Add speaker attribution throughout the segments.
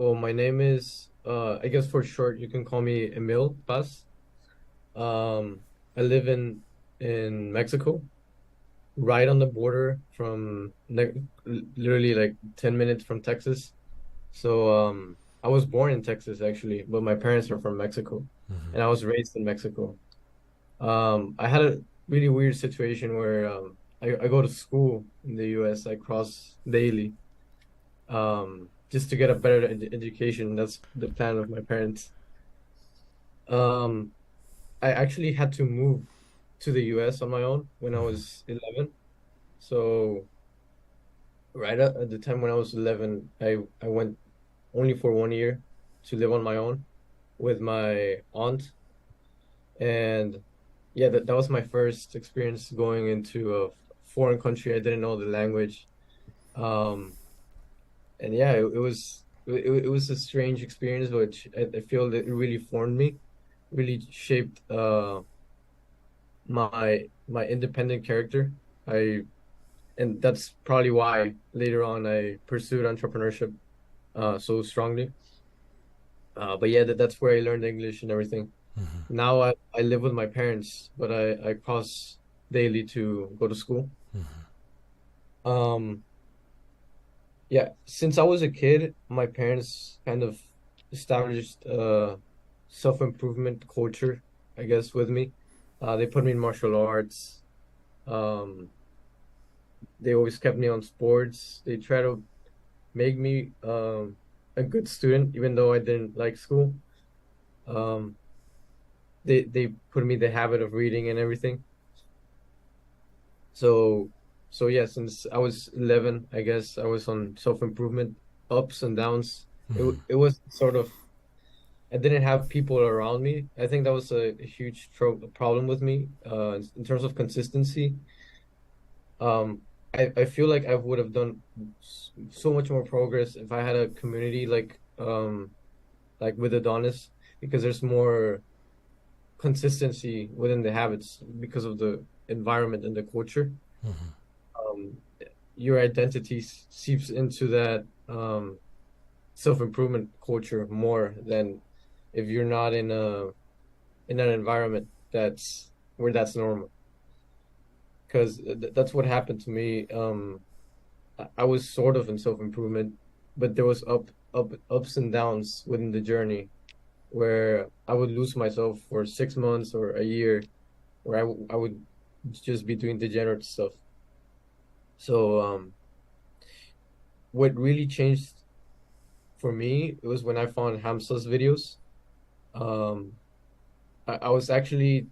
Speaker 1: Well, my name is, I guess for short, you can call me Emil Paz. I live in Mexico, right on the border from literally like 10 minutes from Texas. So, I was born in Texas actually, but my parents are from Mexico,
Speaker 2: Hmm.
Speaker 1: and I was raised in Mexico. I had a really weird situation where I go to school in the US. I cross daily, just to get a better education. That's the plan of my parents. Um, I actually had to move to the US on my own when I
Speaker 2: Hmm.
Speaker 1: was 11. So right at the time when I was 11, I went only for 1 year to live on my own with my aunt. And yeah, that was my first experience going into a foreign country. I didn't know the language. Um, and yeah, it was a strange experience, which I feel that it really formed me, really shaped my independent character. I and that's probably why later on I pursued entrepreneurship so strongly. But yeah, that's where I learned English and everything.
Speaker 2: Hmm.
Speaker 1: Now I live with my parents, but I cross daily to go to school. Um, yeah, since I was a kid, my parents kind of established self-improvement culture, I guess, with me. They put me in martial arts. Um, they always kept me on sports. They try to make me a good student, even though I didn't like school. Um, they put me the habit of reading and everything. So so yeah, since I was 11, I guess I was on self-improvement, ups and downs.
Speaker 2: Hmm.
Speaker 1: It was sort of I didn't have people around me. I think that was a huge problem with me in terms of consistency. Um, I feel like I would have done so much more progress if I had a community like with Adonis, because there's more consistency within the habits because of the environment and the culture.
Speaker 2: Hmm.
Speaker 1: Um, your identity seeps into that self-improvement culture more than if you're not in an environment that's where that's normal. Because that's what happened to me. I was sort of in self-improvement, but there was ups and downs within the journey where I would lose myself for 6 months or a year, where I would just be doing degenerate stuff. So what really changed for me, it was when I found Hamza's videos. Um, I was actually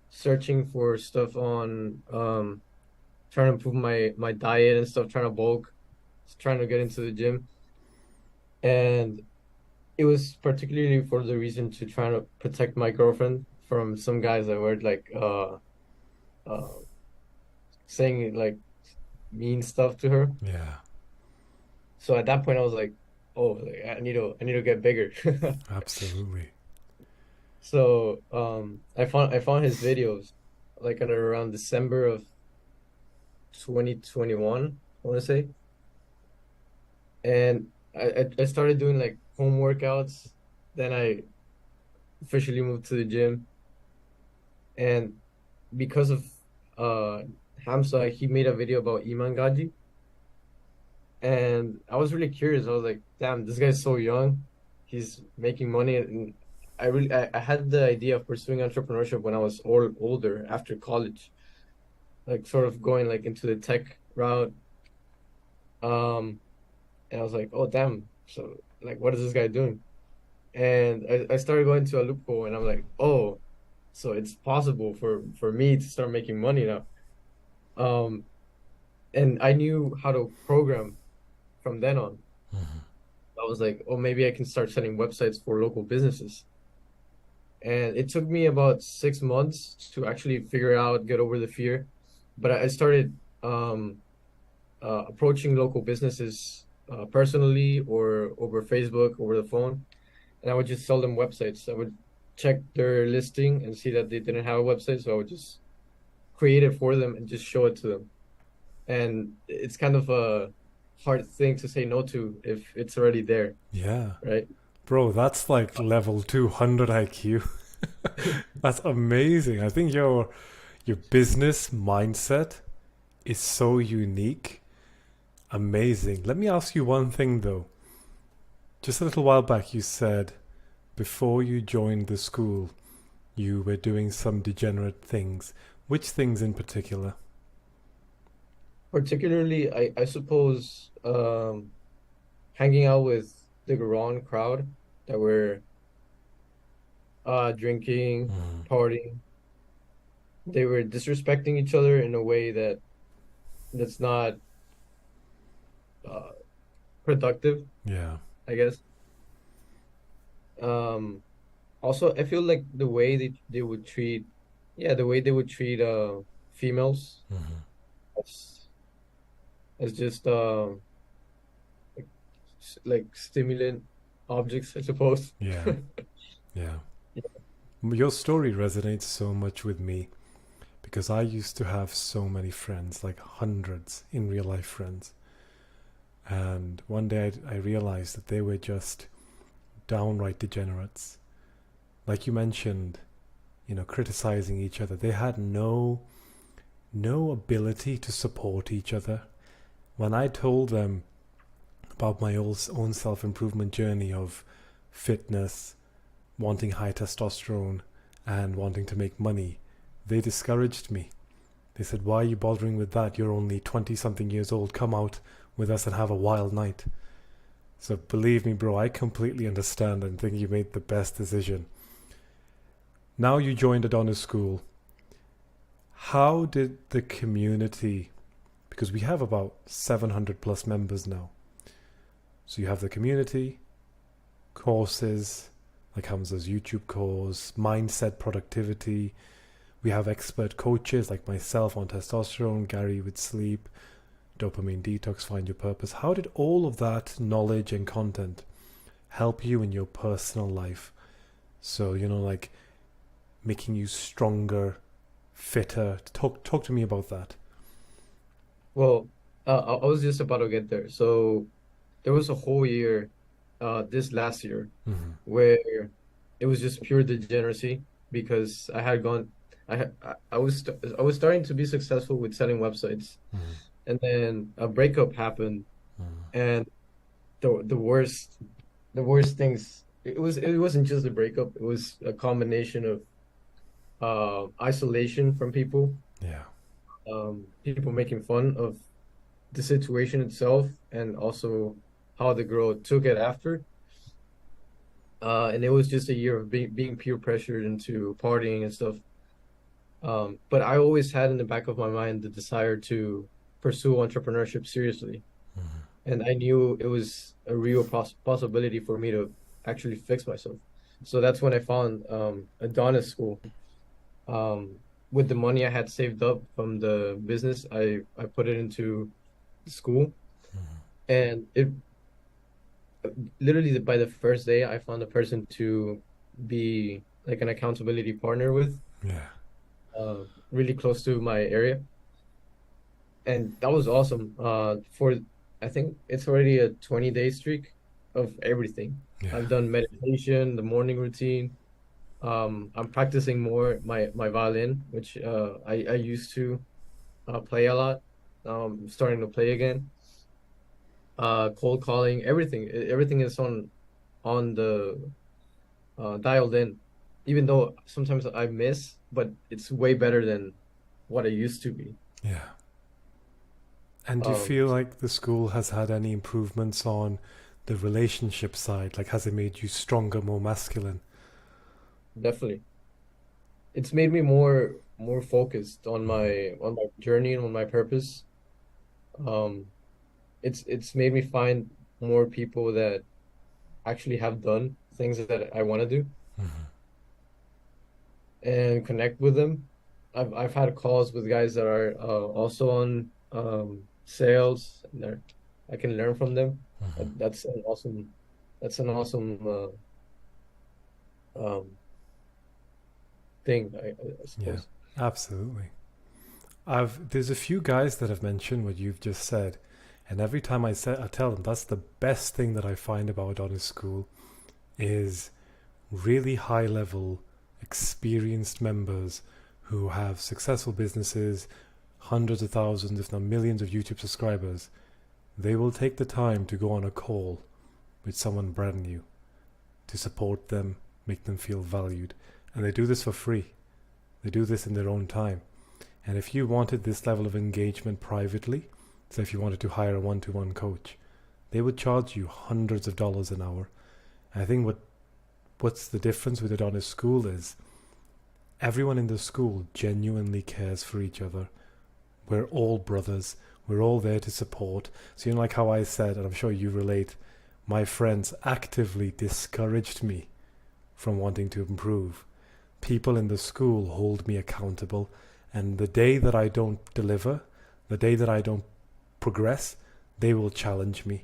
Speaker 1: searching for stuff on trying to improve my diet and stuff, trying to bulk, trying to get into the gym. And it was particularly for the reason to try to protect my girlfriend from some guys that were like uh saying like mean stuff to her.
Speaker 2: Yeah,
Speaker 1: So at that point I was like, oh, like, I need to get bigger.
Speaker 2: absolutely.
Speaker 1: So I found his videos like at around December of 2021, I want to say. And I started doing like home workouts. Then I officially moved to the gym. And because of uh Hamza, he made a video about Iman Gaji. And I was really curious. I was like, damn, this guy's so young. He's making money. And I had the idea of pursuing entrepreneurship when I was older after college, like sort of going like into the tech route. Um, and I was like, oh damn. So like what is this guy doing? And I started going to a loophole and I'm like, oh, so it's possible for me to start making money now. Um, and I knew how to program from then on.
Speaker 2: Hmm.
Speaker 1: I was like, oh, maybe I can start setting websites for local businesses. And it took me about 6 months to actually figure out, get over the fear. But I started approaching local businesses personally or over Facebook, over the phone, and I would just sell them websites. I would check their listing and see that they didn't have a website, so I would just create it for them and just show it to them. And it's kind of a hard thing to say no to if it's already there,
Speaker 2: Yeah.
Speaker 1: right?
Speaker 2: Bro, that's like level 200 IQ. That's amazing. I think your business mindset is so unique. Amazing. Let me ask you one thing though. Just a little while back you said before you joined the school you were doing some degenerate things. Which things in particular?
Speaker 1: Particularly, I suppose hanging out with the wrong crowd that were drinking,
Speaker 2: Mm.
Speaker 1: partying. They were disrespecting each other in a way that's not uh, productive,
Speaker 2: Yeah.
Speaker 1: I guess. Um, Also, I feel like the way they would treat, yeah, the way they would treat females
Speaker 2: Hmm.
Speaker 1: as as just like, like stimulant objects, I suppose.
Speaker 2: Yeah. Yeah. Your story resonates so much with me because I used to have so many friends, like hundreds in real life friends. And one day I realized that they were just downright degenerates. Like you mentioned, criticizing each other. They had no ability to support each other. When I told them about my own self improvement journey of fitness, wanting high testosterone, and wanting to make money, they discouraged me. They said, "Why are you bothering with that? You're only 20 something years old. Come out with us and have a wild night." So believe me, bro, I completely understand and think you made the best decision. Now you joined Adonis School. How did the community, because we have about 700 plus members now, so you have the community, courses like Hamza's YouTube course, mindset productivity. We have expert coaches like myself on testosterone, Gary with sleep, dopamine detox, find your purpose. How did all of that knowledge and content help you in your personal life? So, like making you stronger, fitter. Talk to me about that.
Speaker 1: Well, I was just about to get there. So there was a whole year, this last year,
Speaker 2: Mm-hmm.
Speaker 1: where it was just pure degeneracy because I had gone, I was starting to be successful with selling websites,
Speaker 2: Mm-hmm.
Speaker 1: and then a breakup happened, and the worst things. It wasn't just a breakup. It was a combination of isolation from people,
Speaker 2: Yeah.
Speaker 1: people making fun of the situation itself, and also how the girl took it after. And it was just a year of being peer pressured into partying and stuff. But I always had in the back of my mind the desire to pursue entrepreneurship seriously. And I knew it was a real possibility for me to actually fix myself. So that's when I found Adonis School. With the money I had saved up from the business, I put it into school, and it literally by the first day I found a person to be like an accountability partner with,
Speaker 2: Yeah.
Speaker 1: really close to my area, and that was awesome. For I think it's already a 20-day streak of everything.
Speaker 2: Yeah.
Speaker 1: I've done meditation, the morning routine. I'm practicing more my violin, which I used to play a lot. Starting to play again. Cold calling, everything is on the dialed in, even though sometimes I miss, but it's way better than what I used to be.
Speaker 2: Yeah. And do you
Speaker 1: Um,
Speaker 2: feel like the school has had any improvements on the relationship side? Like, has it made you stronger, more masculine?
Speaker 1: Definitely, it's made me more focused on my journey and on my purpose. Um, it's made me find more people that actually have done things that I want to do
Speaker 2: Mm-hmm.
Speaker 1: and connect with them. I've had calls with guys that are also on sales, and I can learn from them.
Speaker 2: Mm-hmm.
Speaker 1: That's an awesome um, thing, I
Speaker 2: Yeah,
Speaker 1: suppose.
Speaker 2: absolutely. I've There's a few guys that have mentioned what you've just said, And every time I tell them that's the best thing that I find about Adonis School is really high level, experienced members who have successful businesses, hundreds of thousands, if not millions of YouTube subscribers. They will take the time to go on a call with someone brand new to support them, make them feel valued. And they do this for free. They do this in their own time. And if you wanted this level of engagement privately, so if you wanted to hire a one-to-one coach, they would charge you hundreds of dollars an hour. And I think what's the difference with Adonis School is everyone in the school genuinely cares for each other. We're all brothers. We're all there to support. So you know, like how I said, and I'm sure you relate, my friends actively discouraged me from wanting to improve. People in the school hold me accountable, and the day that I don't deliver, the day that I don't progress, they will challenge me.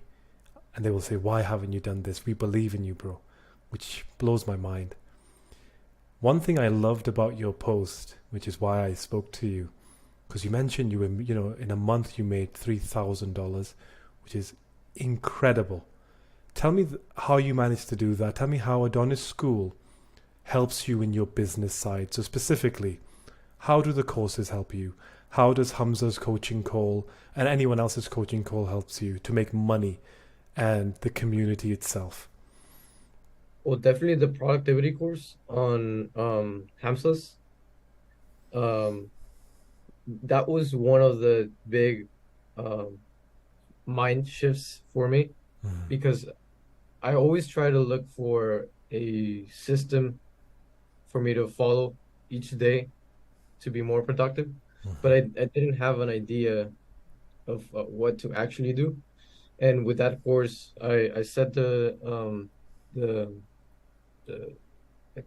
Speaker 2: And they will say, why haven't you done this? We believe in you, bro. Which blows my mind. One thing I loved about your post, which is why I spoke to you, because you mentioned you were, in a month you made $3,000, which is incredible. Tell me how you managed to do that. Tell me how Adonis School helps you in your business side. So specifically, how do the courses help you? How does Hamza's coaching call and anyone else's coaching call helps you to make money and the community itself?
Speaker 1: Well, definitely the productivity course on Hamsa's. Um, that was one of the big um mind shifts for me
Speaker 2: Mm-hmm.
Speaker 1: because I always try to look for a system for me to follow each day to be more productive, but I didn't have an idea of what to actually do. And with that course, I set the the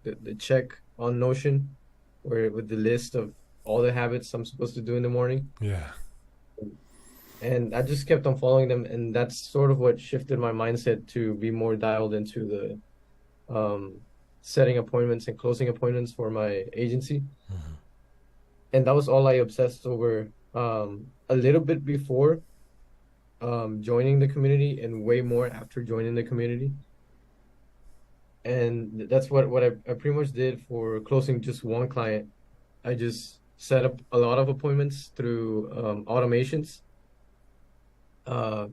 Speaker 1: the check on Notion where with the list of all the habits I'm supposed to do in the morning.
Speaker 2: Yeah.
Speaker 1: And I just kept on following them, and that's sort of what shifted my mindset to be more dialed into the setting appointments and closing appointments for my agency.
Speaker 2: Mm-hmm.
Speaker 1: And that was all I obsessed over a little bit before joining the community and way more after joining the community. And that's what I pretty much did for closing just one client. I just set up a lot of appointments through automations,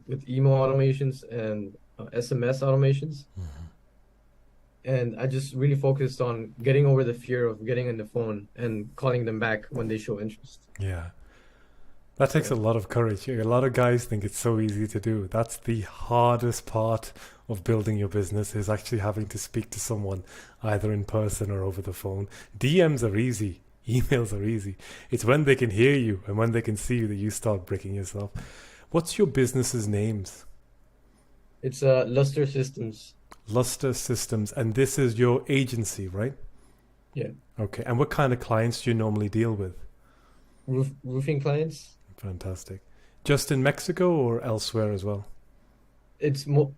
Speaker 1: with email automations and SMS automations.
Speaker 2: Mm-hmm.
Speaker 1: And I just really focused on getting over the fear of getting on the phone and calling them back when they show interest.
Speaker 2: Yeah. That takes a
Speaker 1: So
Speaker 2: lot of courage. A lot of guys think it's so easy to do. That's the hardest part of building your business is actually having to speak to someone either in person or over the phone. DMs are easy. Emails are easy. It's when they can hear you and when they can see you that you start breaking yourself. What's your business's names?
Speaker 1: it's Luster Systems.
Speaker 2: Luster Systems. And this is your agency, right?
Speaker 1: Yeah.
Speaker 2: Okay. And what kind of clients do you normally deal with?
Speaker 1: Roofing clients.
Speaker 2: Fantastic. Just in Mexico or elsewhere as well?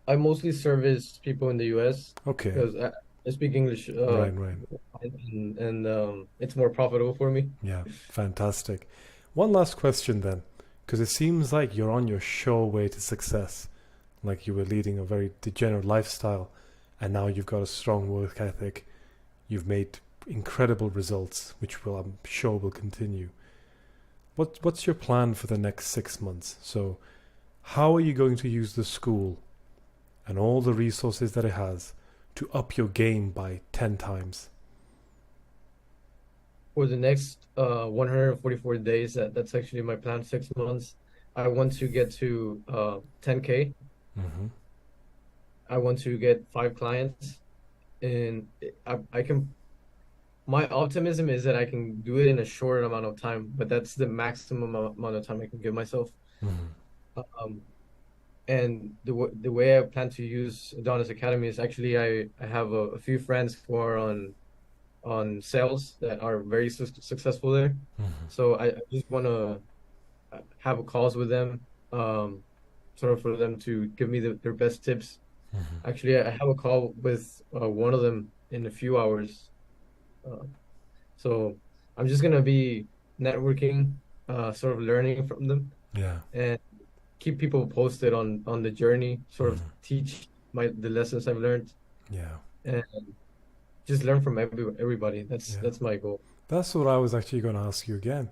Speaker 1: I mostly service people in the US
Speaker 2: Okay.
Speaker 1: because I speak English,
Speaker 2: Right, right.
Speaker 1: and it's more profitable for me.
Speaker 2: Yeah, fantastic. One last question then, because it seems like you're on your sure way to success. Like you were leading a very degenerate lifestyle, and now you've got a strong work ethic. You've made incredible results, which will, I'm sure, will continue. What's your plan for the next 6 months? So, how are you going to use the school and all the resources that it has to up your game by 10 times?
Speaker 1: For the next 144 days, that's actually my plan, 6 months. I want to get to 10K.
Speaker 2: Mm-hmm.
Speaker 1: I want to get 5 clients, and I can. My optimism is that I can do it in a short amount of time, but that's the maximum amount of time I can give myself.
Speaker 2: Mm-hmm.
Speaker 1: Um, and the way I plan to use Adonis Academy is actually I have a few friends who are on sales that are very successful there.
Speaker 2: Mm-hmm.
Speaker 1: So I just want to have a calls with them, sort of for them to give me their best tips.
Speaker 2: Mm-hmm.
Speaker 1: Actually, I have a call with one of them in a few hours. Uh, so I'm just gonna be networking, sort of learning from them,
Speaker 2: Yeah.
Speaker 1: and keep people posted on the journey, sort of
Speaker 2: Mm.
Speaker 1: teach the lessons I've learned,
Speaker 2: Yeah.
Speaker 1: and just learn from everybody.
Speaker 2: Yeah.
Speaker 1: That's my goal.
Speaker 2: That's what I was actually going to ask you again.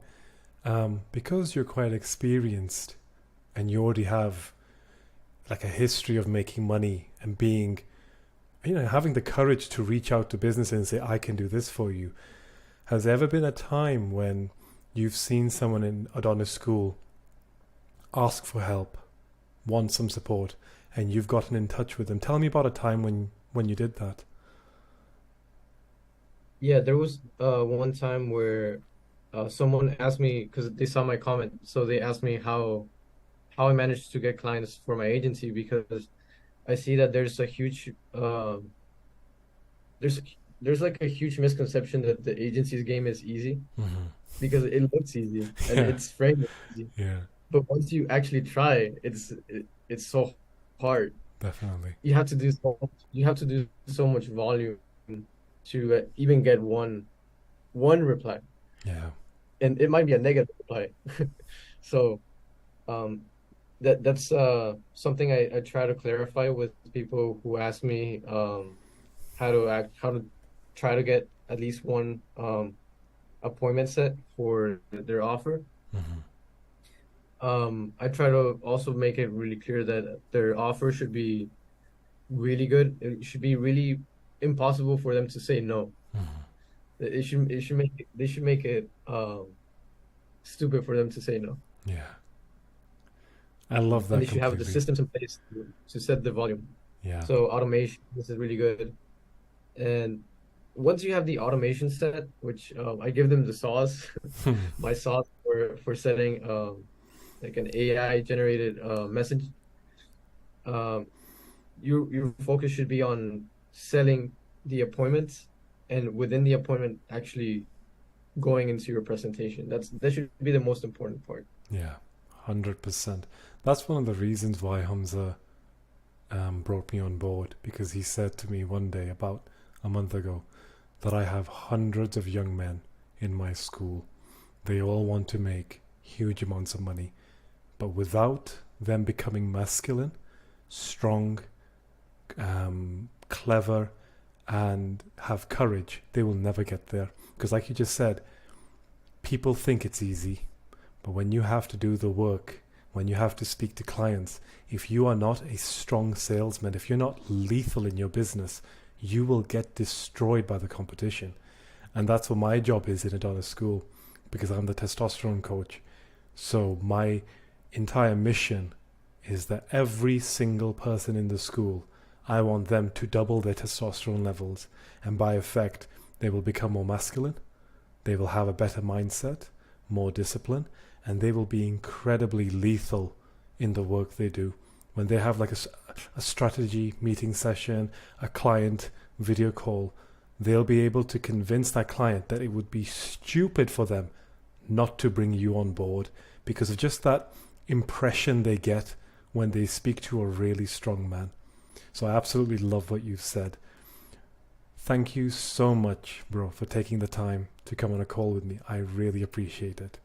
Speaker 2: Because you're quite experienced and you already have like a history of making money and being, having the courage to reach out to businesses and say, I can do this for you. Has there ever been a time when you've seen someone in Adonis School ask for help, want some support, and you've gotten in touch with them? Tell me about a time when you did that.
Speaker 1: Yeah, there was one time where someone asked me because they saw my comment, so they asked me how I managed to get clients for my agency because I see that there's a huge there's there's like a huge misconception that the agency's game is easy
Speaker 2: Hmm.
Speaker 1: because it looks easy and
Speaker 2: Yeah,
Speaker 1: it's framed as easy.
Speaker 2: yeah,
Speaker 1: But once you actually try, it's so hard.
Speaker 2: definitely.
Speaker 1: You have to do so much volume to even get one reply,
Speaker 2: Yeah.
Speaker 1: and it might be a negative reply. So um, that's something I try to clarify with people who ask me how to try to get at least one appointment set for their offer.
Speaker 2: Hmm.
Speaker 1: I try to also make it really clear that their offer should be really good. It should be really impossible for them to say no.
Speaker 2: Hmm.
Speaker 1: They should make it stupid for them to say no.
Speaker 2: Yeah. I love
Speaker 1: And they
Speaker 2: that
Speaker 1: should have the
Speaker 2: completely.
Speaker 1: systems in place to set the volume.
Speaker 2: Yeah.
Speaker 1: So automation, this is really good. And once you have the automation set, which I give them the sauce, my sauce for setting like an AI generated message. Um, your focus should be on selling the appointments and within the appointment actually going into your presentation. That should be the most important part.
Speaker 2: Yeah. 100%. That's one of the reasons why Hamza brought me on board, because he said to me one day about a month ago that I have hundreds of young men in my school. They all want to make huge amounts of money, but without them becoming masculine, strong, clever, and have courage, they will never get there. Because, like you just said, people think it's easy, but when you have to do the work, when you have to speak to clients, if you are not a strong salesman, if you're not lethal in your business, you will get destroyed by the competition. And that's what my job is in Adonis School, because I'm the testosterone coach. So my entire mission is that every single person in the school, I want them to double their testosterone levels. And by effect, they will become more masculine. They will have a better mindset, more discipline, and they will be incredibly lethal in the work they do. When they have like a strategy meeting session, a client video call, they'll be able to convince that client that it would be stupid for them not to bring you on board because of just that impression they get when they speak to a really strong man. So I absolutely love what you've said. Thank you so much, bro, for taking the time to come on a call with me. I really appreciate it.